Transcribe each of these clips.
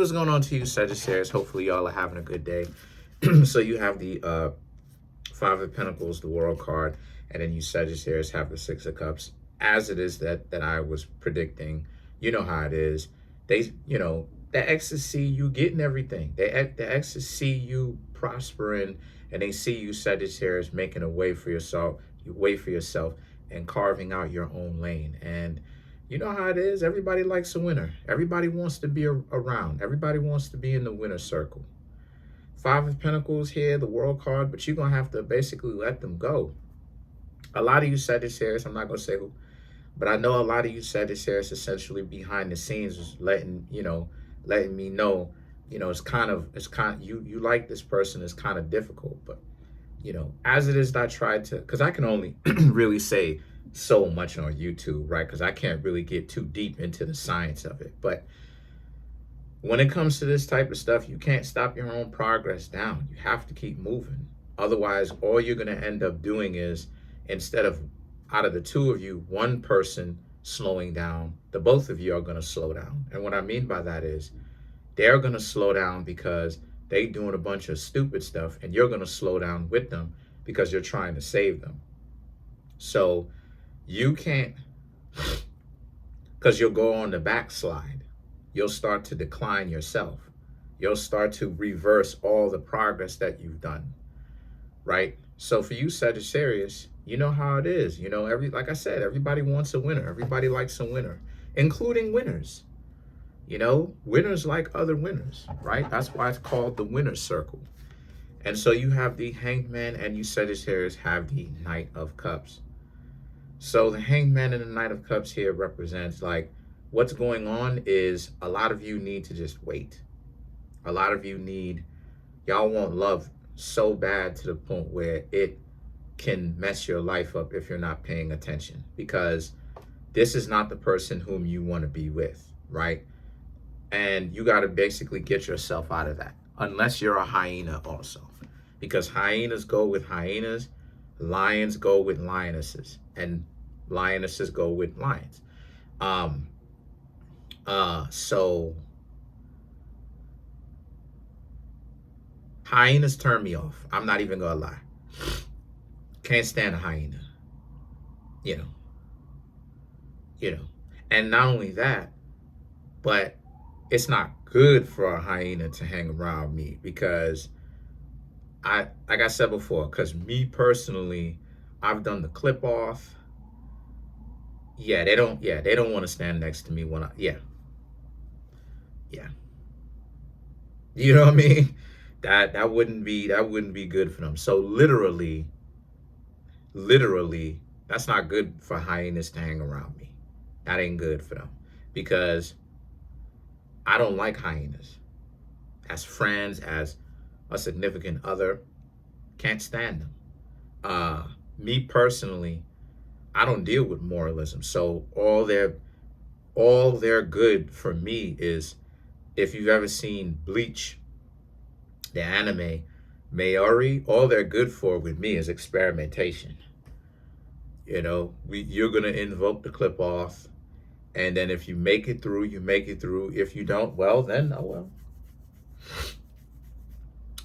What's going on to you, Sagittarius? Hopefully y'all are having a good day. So you have the Five of Pentacles, the World card, and then you Sagittarius have the Six of Cups. As it is that I was predicting, you know how it is. The exes see you getting everything. The exes see you prospering, and they see you, Sagittarius, making a way for yourself, and carving out your own lane. And you know how it is. Everybody likes a winner. Everybody wants to be around. Everybody wants to be in the winner circle. Five of Pentacles here, the World card, but you're going to have to basically let them go. A lot of you Sagittarius, I'm not going to say who, but I know a lot of you Sagittarius essentially behind the scenes is letting me know, you like this person. It's kind of difficult, but as it is, I tried to, because I can only really say so much on YouTube, right? Because I can't really get too deep into the science of it. But when it comes to this type of stuff, you can't stop your own progress down. You have to keep moving. Otherwise, all you're going to end up doing is, instead of, out of the two of you, one person slowing down, the both of you are going to slow down. And what I mean by that is, they're going to slow down because they doing a bunch of stupid stuff, and you're going to slow down with them because you're trying to save them. So you can't, because you'll go on the backslide. You'll start to decline yourself. You'll start to reverse all the progress that you've done, right? So for you Sagittarius, you know how it is. Like I said, everybody wants a winner. Everybody likes a winner, including winners. Winners like other winners, right? That's why it's called the winner's circle. And so you have the Hanged Man, and you Sagittarius have the Knight of Cups. So the Hanged Man and the Knight of Cups here represents, like, what's going on is a lot of you need to just wait. A lot of y'all want love so bad to the point where it can mess your life up if you're not paying attention, because this is not the person whom you want to be with, right? And you got to basically get yourself out of that, unless you're a hyena also, because hyenas go with hyenas, lions go with lionesses, and lionesses go with lions. So hyenas turn me off. I'm not even gonna lie. Can't stand a hyena. And not only that, but it's not good for a hyena to hang around me, because like I said before, because me personally, I've done the clip off. Yeah, they don't want to stand next to me when yeah. You know what I mean? That wouldn't be good for them. So literally, that's not good for hyenas to hang around me. That ain't good for them, because I don't like hyenas. As friends, as a significant other, can't stand them. Me personally, I don't deal with moralism. So all they're good for me is, if you've ever seen Bleach, the anime, Mayuri, all they're good for with me is experimentation. You're gonna invoke the clip off, and then if you make it through, you make it through. If you don't, well, then oh well.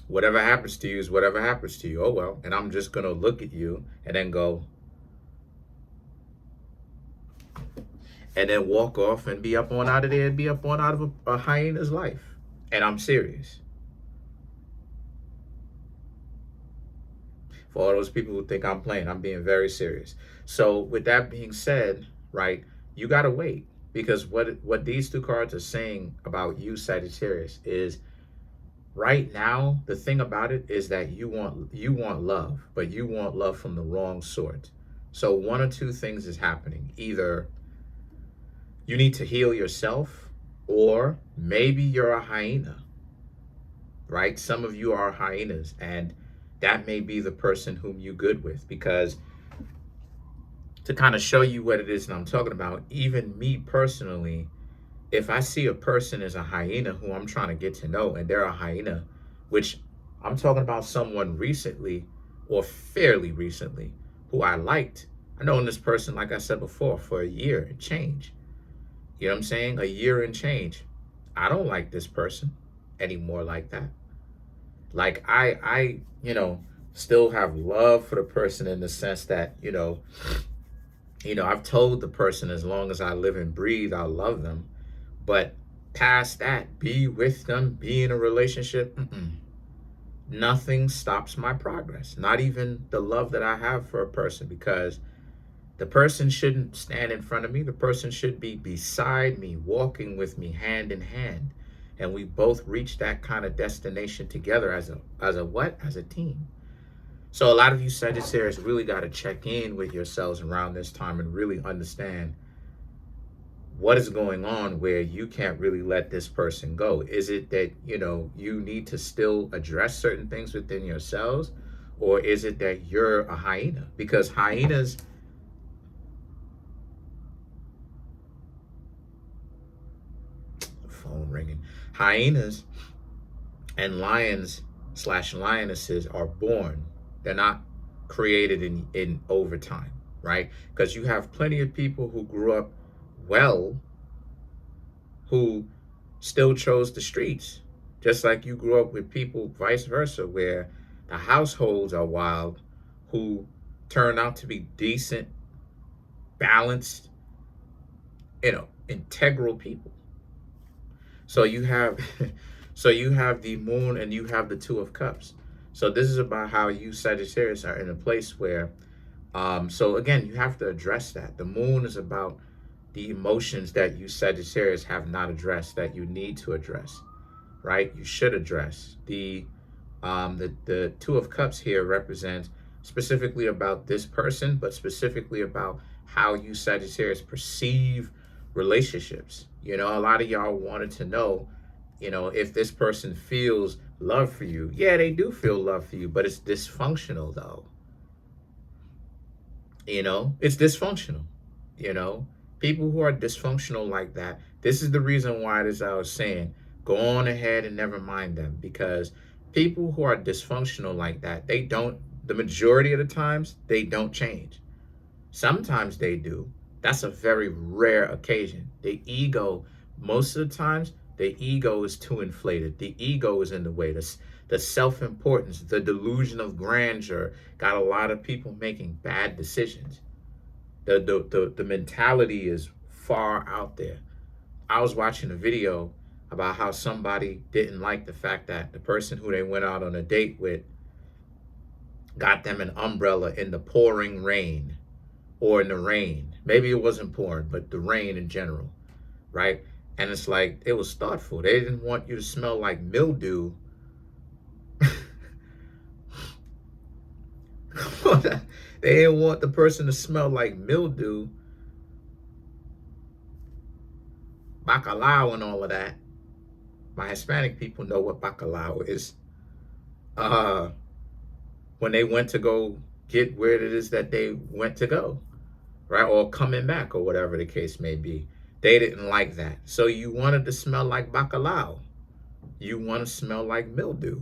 Whatever happens to you is whatever happens to you. Oh well. And I'm just gonna look at you and then go, and then walk off and be up on out of there and be up on out of a hyena's life. And I'm serious. For all those people who think I'm playing, I'm being very serious. So with that being said, right, you gotta wait, because what these two cards are saying about you, Sagittarius, is right now, the thing about it is that you want love, but you want love from the wrong sort. So one or two things is happening. Either you need to heal yourself, or maybe you're a hyena, right? Some of you are hyenas, and that may be the person whom you good with, because to kind of show you what it is that I'm talking about, even me personally, if I see a person as a hyena who I'm trying to get to know, and they're a hyena, which I'm talking about someone recently or fairly recently who I liked. I known this person, like I said before, for a year and change. You know what I'm saying? A year and change. I don't like this person anymore like that. Like I still have love for the person in the sense that, I've told the person as long as I live and breathe, I love them. But past that, be with them, be in a relationship, nothing stops my progress. Not even the love that I have for a person, because the person shouldn't stand in front of me. The person should be beside me, walking with me hand in hand. And we both reach that kind of destination together as a what? As a team. So a lot of you Sagittarius really got to check in with yourselves around this time and really understand what is going on where you can't really let this person go. Is it that, you need to still address certain things within yourselves? Or is it that you're a hyena? Because hyenas, phone ringing, hyenas and lions/lionesses are born. They're not created in overtime, right? Because you have plenty of people who grew up well who still chose the streets, just like you grew up with people vice versa, where the households are wild, who turn out to be decent, balanced, integral people. So you have so you have the moon and you have the two of cups. So this is about how you Sagittarius are in a place where so again, you have to address that. The moon is about the emotions that you Sagittarius have not addressed, that you need to address, right? You should address. The two of cups here represents specifically about this person, but specifically about how you Sagittarius perceive relationships. A lot of y'all wanted to know, if this person feels love for you. Yeah, they do feel love for you, but it's dysfunctional though. It's dysfunctional. People who are dysfunctional like that, this is the reason why, as I was saying, go on ahead and never mind them, because people who are dysfunctional like that, the majority of the times, they don't change. Sometimes they do. That's a very rare occasion. The ego, most of the times, the ego is too inflated. The ego is in the way. The self-importance, the delusion of grandeur got a lot of people making bad decisions. The mentality is far out there. I was watching a video about how somebody didn't like the fact that the person who they went out on a date with got them an umbrella in the pouring rain, or in the rain. Maybe it wasn't pouring, but the rain in general, right? And it's like, it was thoughtful. They didn't want you to smell like mildew. They didn't want the person to smell like mildew, bacalao and all of that. My Hispanic people know what bacalao is. When they went to go get where it is that they went to go, right? Or coming back, or whatever the case may be. They didn't like that. So you wanted to smell like bacalao. You want to smell like mildew.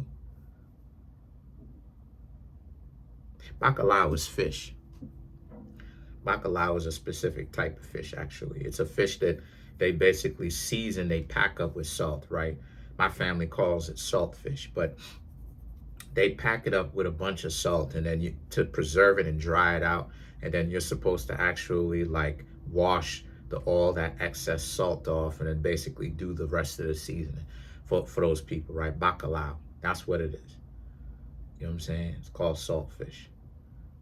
Bacalao is fish. Bacalao is a specific type of fish, actually. It's a fish that they basically season, they pack up with salt, right? My family calls it saltfish, but they pack it up with a bunch of salt, and then to preserve it and dry it out, and then you're supposed to actually like wash all that excess salt off, and then basically do the rest of the seasoning for those people, right? Bacalao, that's what it is. You know what I'm saying? It's called saltfish.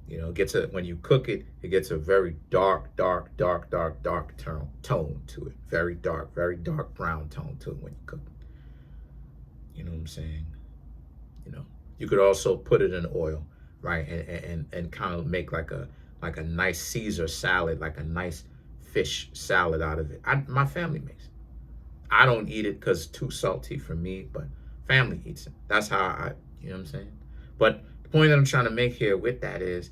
It gets when you cook it, it gets a very dark tone to it. Very dark brown tone to it when you cook it. You know what I'm saying? You could also put it in oil, right? And kind of make like a nice Caesar salad, like a nice fish salad out of it. My family makes it. I don't eat it because it's too salty for me, but family eats it. That's how you know what I'm saying? But the point that I'm trying to make here with that is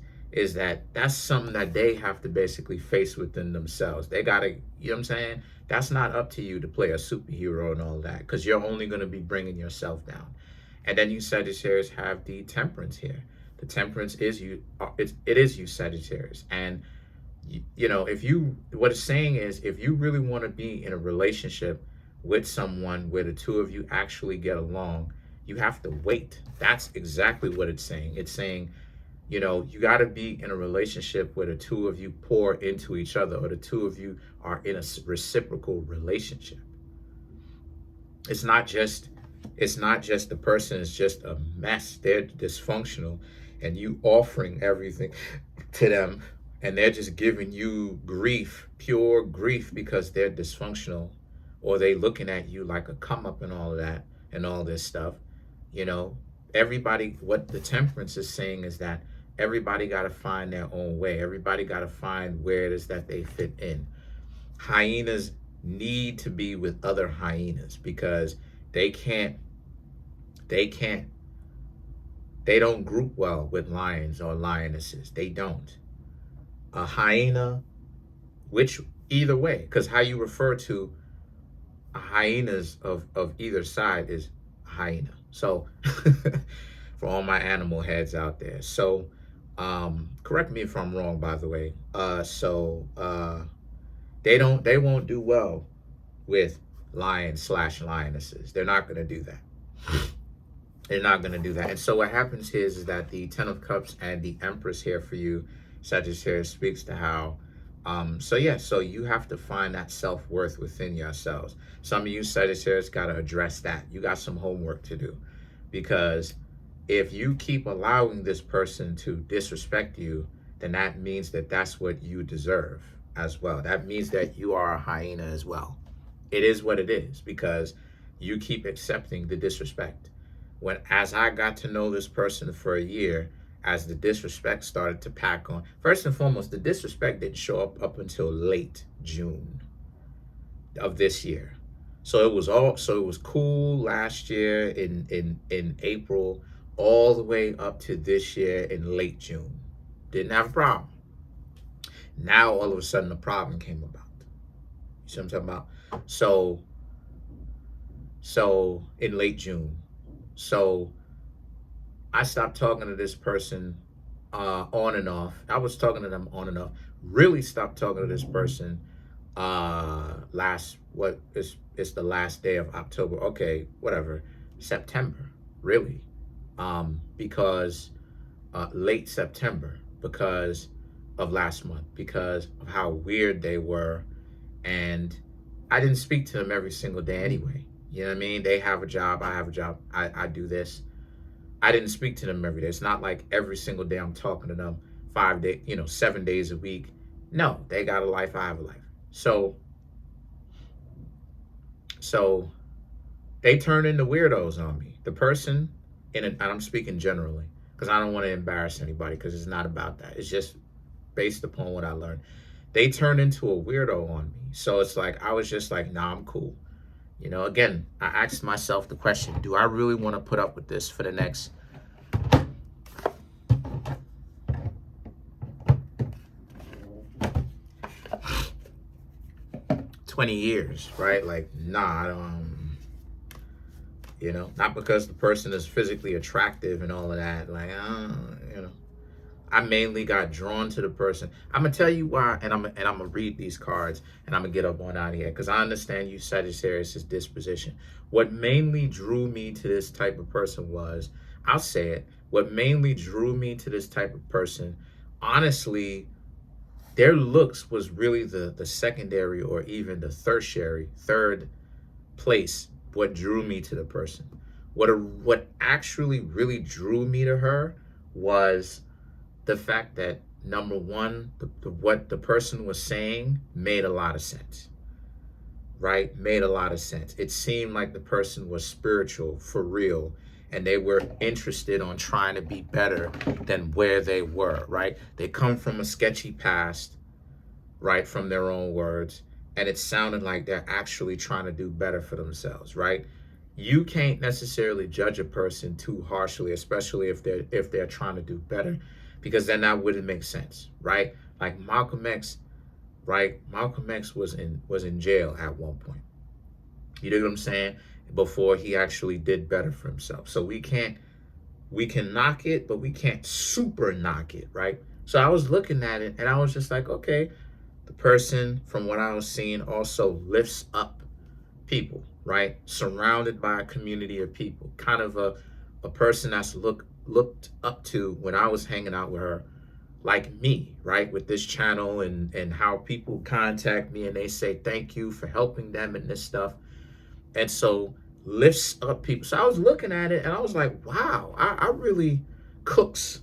that that's something that they have to basically face within themselves. They got to, you know what I'm saying? That's not up to you to play a superhero and all that, because you're only going to be bringing yourself down. And then you Sagittarius have the temperance here. The temperance is you, it is you Sagittarius. And what it's saying is, if you really want to be in a relationship with someone where the two of you actually get along, you have to wait. That's exactly what it's saying. It's saying, you know, you got to be in a relationship where the two of you pour into each other, or the two of you are in a reciprocal relationship. It's not just the person is just a mess. They're dysfunctional, and you offering everything to them, and they're just giving you grief, pure grief, because they're dysfunctional, or they looking at you like a come up and all of that and all this stuff. You know, everybody, what the temperance is saying is that everybody got to find their own way. Everybody got to find where it is that they fit in. Hyenas need to be with other hyenas because they don't group well with lions or lionesses. They don't. A hyena, which either way, because how you refer to hyenas of either side is hyena. So for all my animal heads out there. So correct me if I'm wrong, by the way. They won't do well with lions/lionesses. They're not going to do that. They're not going to do that. And so what happens here is that the Ten of Cups and the Empress here for you, Sagittarius, speaks to how, so you have to find that self-worth within yourselves. Some of you Sagittarius got to address that. You got some homework to do, because if you keep allowing this person to disrespect you, then that means that that's what you deserve as well. That means that you are a hyena as well. It is what it is, because you keep accepting the disrespect. As I got to know this person for a year, as the disrespect started to pack on, first and foremost, the disrespect didn't show up until late June of this year. So it was cool last year in April, all the way up to this year in late June. Didn't have a problem. Now all of a sudden the problem came about. You see what I'm talking about? So in late June. So I stopped talking to this person on and off. I was talking to them on and off. Really stopped talking to this person it's the last day of October. Okay, whatever. September, really. Because late September, because of last month, because of how weird they were. And I didn't speak to them every single day anyway. You know what I mean? They have a job, I have a job, I do this. I didn't speak to them every day. It's not like every single day I'm talking to them 5 days, 7 days a week. No, they got a life, I have a life. So they turn into weirdos on me. The person, and I'm speaking generally, because I don't want to embarrass anybody, because it's not about that. It's just based upon what I learned. They turned into a weirdo on me. So it's like, I was just like, nah, I'm cool. Again, I asked myself the question, do I really want to put up with this for the next 20 years, right? Like, nah, I don't, not because the person is physically attractive and all of that. Like, I mainly got drawn to the person. I'm gonna tell you why, and I'm gonna read these cards, and I'm gonna get up on out of here, because I understand you Sagittarius' disposition. What mainly drew me to this type of person was, I'll say it, what mainly drew me to this type of person, honestly, their looks was really the secondary, or even the third place, what drew me to the person. What actually really drew me to her was the fact that, number one, what the person was saying made a lot of sense, right? Made a lot of sense. It seemed like the person was spiritual, for real, and they were interested on trying to be better than where they were, right? They come from a sketchy past, right, from their own words, and it sounded like they're actually trying to do better for themselves, right? You can't necessarily judge a person too harshly, especially if they're trying to do better, because then that wouldn't make sense, right? Like Malcolm X, right? Malcolm X was in jail at one point. You know what I'm saying? Before he actually did better for himself. So we can knock it, but we can't super knock it, right? So I was looking at it, and I was just like, okay, the person, from what I was seeing, also lifts up people, right? Surrounded by a community of people, kind of a person that's looked up to when I was hanging out with her, like me, right? With this channel and how people contact me and they say thank you for helping them and this stuff. And so lifts up people. So I was looking at it and I was like, wow, I really cooks,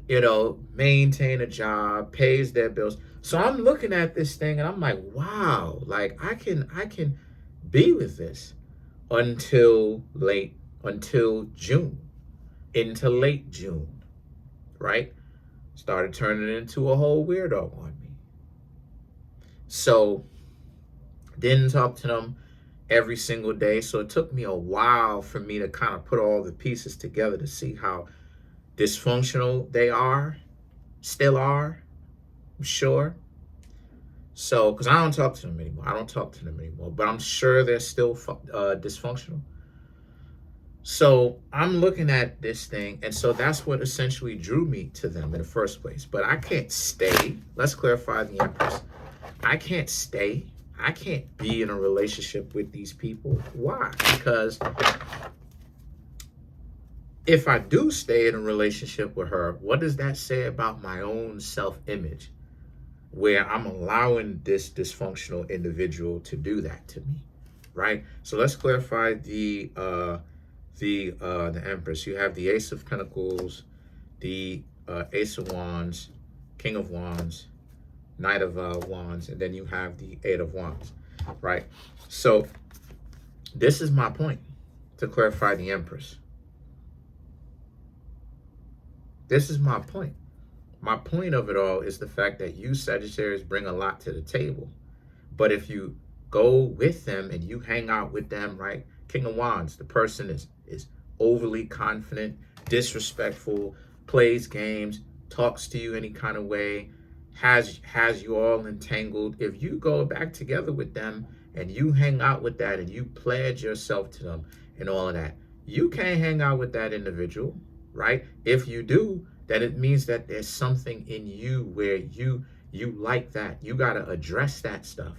maintain a job, pays their bills. So I'm looking at this thing and I'm like, wow, like I can be with this until June, into late June, right? Started turning into a whole weirdo on me. So didn't talk to them every single day. So it took me a while for me to kind of put all the pieces together to see how dysfunctional they still are, I'm sure. So, because I don't talk to them anymore. But I'm sure they're still dysfunctional. So I'm looking at this thing, and so that's what essentially drew me to them in the first place. But I can't stay. Let's clarify the Empress. I can't stay. I can't be in a relationship with these people. Why? Because if I do stay in a relationship with her, what does that say about my own self-image, where I'm allowing this dysfunctional individual to do that to me, right? So let's clarify the Empress. You have the Ace of Pentacles, the Ace of Wands, King of Wands, Knight of Wands, and then you have the Eight of Wands, right? So this is my point to clarify the Empress. This is my point. My point of it all is the fact that you, Sagittarius, bring a lot to the table. But if you go with them and you hang out with them, right? King of Wands, the person is overly confident, disrespectful, plays games, talks to you any kind of way, has you all entangled. If you go back together with them and you hang out with that and you pledge yourself to them and all of that, you can't hang out with that individual, right? If you do, then it means that there's something in you where you like that. You got to address that stuff.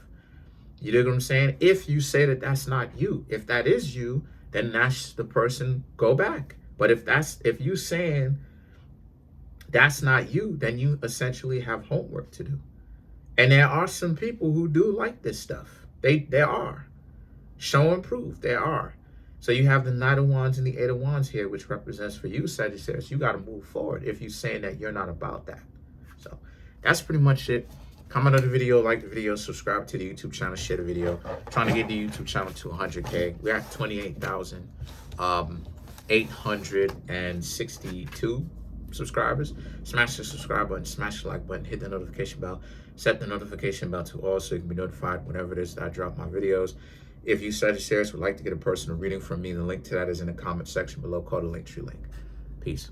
You know what I'm saying? If you say that that's not you, if that is you, then that's the person, go back. But if you saying that's not you, then you essentially have homework to do. And there are some people who do like this stuff. There are. Show and prove there are. So you have the Knight of Wands and the Eight of Wands here, which represents for you, Sagittarius. You got to move forward if you're saying that you're not about that. So that's pretty much it. Comment on the video, like the video, subscribe to the YouTube channel, share the video. Trying to get the YouTube channel to 100K. We're at 28,862 subscribers. Smash the subscribe button, smash the like button, hit the notification bell, set the notification bell to all so you can be notified whenever it is that I drop my videos. If you, Sagittarius, would like to get a personal reading from me, the link to that is in the comment section below. Call the Linktree link. Peace.